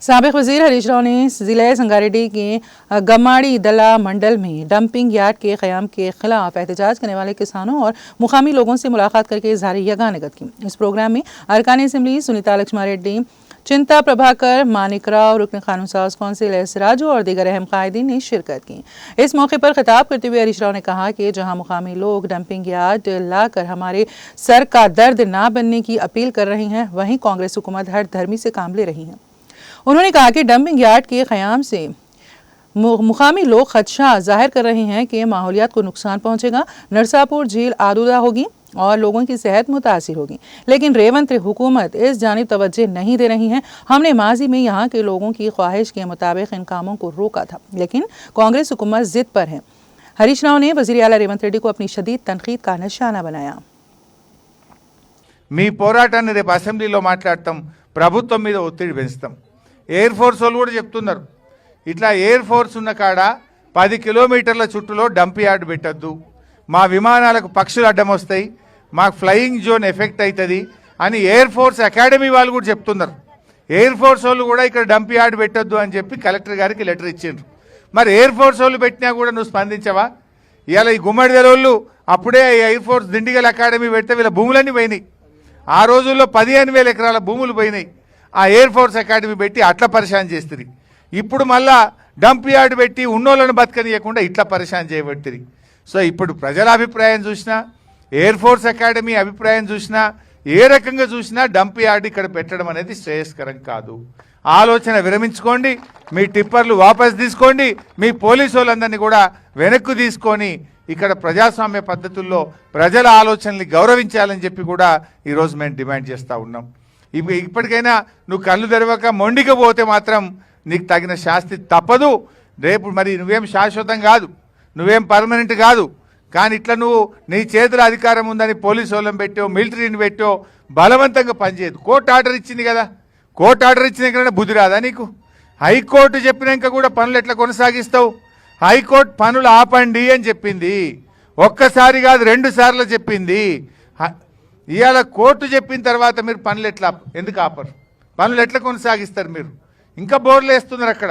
साबिक वज़ीर हरीश राव ने ज़िले संगारेड्डी के गम्माड़ी दला मंडल में डंपिंग यार्ड के क़याम के खिलाफ एहतजाज करने वाले किसानों और मुकामी लोगों से मुलाकात करके इज़हार यगानगत की। इस प्रोग्राम में अरकान असम्बली सुनीता लक्ष्मारेड्डी, चिंता प्रभाकर, मानिक राव, रुकन कानून साज कौंसिल एस राजू और दीगर अहम कायदीन ने शिरकत की। इस मौके पर खिताब करते हुए हरीश राव ने कहा कि जहां मुकामी लोग डंपिंग यार्ड लाकर हमारे सर का दर्द ना बनने की अपील कर रहे हैं, वहीं कांग्रेस हुकूमत हर धर्मी से काम ले रही है। उन्होंने कहा कि डंपिंग यार्ड के क़याम से मुकामी लोग खदशा जाहिर कर रहे हैं कि माहौलियात को नुकसान पहुंचेगा, नरसापुर झील आलूदा होगी और लोगों की सेहत मुतासिर होगी, लेकिन रेवंत हुकूमत इस जानिब तवज्जो नहीं दे रही है। हमने माजी में यहाँ के लोगों की ख्वाहिश के मुताबिक इन कामों को रोका था, लेकिन कांग्रेस हुकूमत जिद पर है। हरीश राव ने वज़ीर आला रेवंत रेड्डी को अपनी शदीद तनकीद का निशाना बनाया। మీ పోరాటాన్ని రేపు అసెంబ్లీలో మాట్లాడతాం, ప్రభుత్వం మీద ఒత్తిడి పెంచుతాం. ఎయిర్ ఫోర్స్ వాళ్ళు కూడా చెప్తున్నారు, ఇట్లా ఎయిర్ ఫోర్స్ ఉన్న కాడ 10 కిలోమీటర్ల చుట్టూలో డంప్ యార్డ్ పెట్టద్దు, మా విమానాలకు పక్షులు అడ్డం వస్తాయి, మాకు ఫ్లయింగ్ జోన్ ఎఫెక్ట్ అవుతుంది అని ఎయిర్ ఫోర్స్ అకాడమీ వాళ్ళు కూడా చెప్తున్నారు. ఎయిర్ ఫోర్స్ వాళ్ళు కూడా ఇక్కడ డంప్ యార్డ్ పెట్టద్దు అని చెప్పి కలెక్టర్ గారికి లెటర్ ఇచ్చిండ్రు. మరి ఎయిర్ ఫోర్స్ వాళ్ళు పెట్టినా కూడా నువ్వు స్పందించవా? ఇవాళ ఈ గుమ్మడిదల వాళ్ళు అప్పుడే ఎయిర్ ఫోర్స్ దిండిగల్ అకాడమీ పెడితే వీళ్ళ భూములన్నీ పోయినాయి. ఆ రోజుల్లో 15,000 ఎకరాల భూములు పోయినాయి. ఆ ఎయిర్ ఫోర్స్ అకాడమీ పెట్టి అట్లా పరిశాన్ చేస్తుంది. ఇప్పుడు మళ్ళా డంప్ యార్డ్ పెట్టి ఉన్నోళ్ళను బతకనియకుండా ఇట్లా పరిశాన్ చేయబట్టిరి. సో ఇప్పుడు ప్రజల అభిప్రాయం చూసినా, ఎయిర్ ఫోర్స్ అకాడమీ అభిప్రాయం చూసినా, ఏ రకంగా చూసినా డంప్ యార్డ్ ఇక్కడ పెట్టడం అనేది శ్రేయస్కరం కాదు. ఆలోచన విరమించుకోండి, మీ టిప్పర్లు వాపస్ తీసుకోండి, మీ పోలీసు వాళ్ళందరినీ కూడా వెనక్కు తీసుకొని ఇక్కడ ప్రజాస్వామ్య పద్ధతుల్లో ప్రజల ఆలోచనల్ని గౌరవించాలని చెప్పి కూడా ఈరోజు మేము డిమాండ్ చేస్తూ ఉన్నాం. ఇప్పటికైనా నువ్వు కళ్ళు తెరవక మొండికి పోతే మాత్రం నీకు తగిన శాస్తి తప్పదు. రేపు మరి నువ్వేం శాశ్వతం కాదు, నువ్వేం పర్మనెంట్ కాదు, కానీ ఇట్లా నువ్వు నీ చేతుల అధికారం ఉందని పోలీసు వాళ్ళని పెట్టో, మిలిటరీని పెట్టో బలవంతంగా పనిచేయదు. కోర్టు ఆర్డర్ ఇచ్చింది కదా, కోర్టు ఆర్డర్ ఇచ్చినాకనే బుద్ధి రాదా నీకు? హైకోర్టు చెప్పినాక కూడా పనులు ఎట్లా కొనసాగిస్తావు? హైకోర్టు పనులు ఆపండి అని చెప్పింది, ఒక్కసారి కాదు 2 సార్లు చెప్పింది. ఇవాళ కోర్టు చెప్పిన తర్వాత మీరు పనులు ఎట్లా ఎందుకు ఆపరు? పనులు ఎట్లా కొనసాగిస్తారు? మీరు ఇంకా బోర్లు వేస్తున్నారు అక్కడ.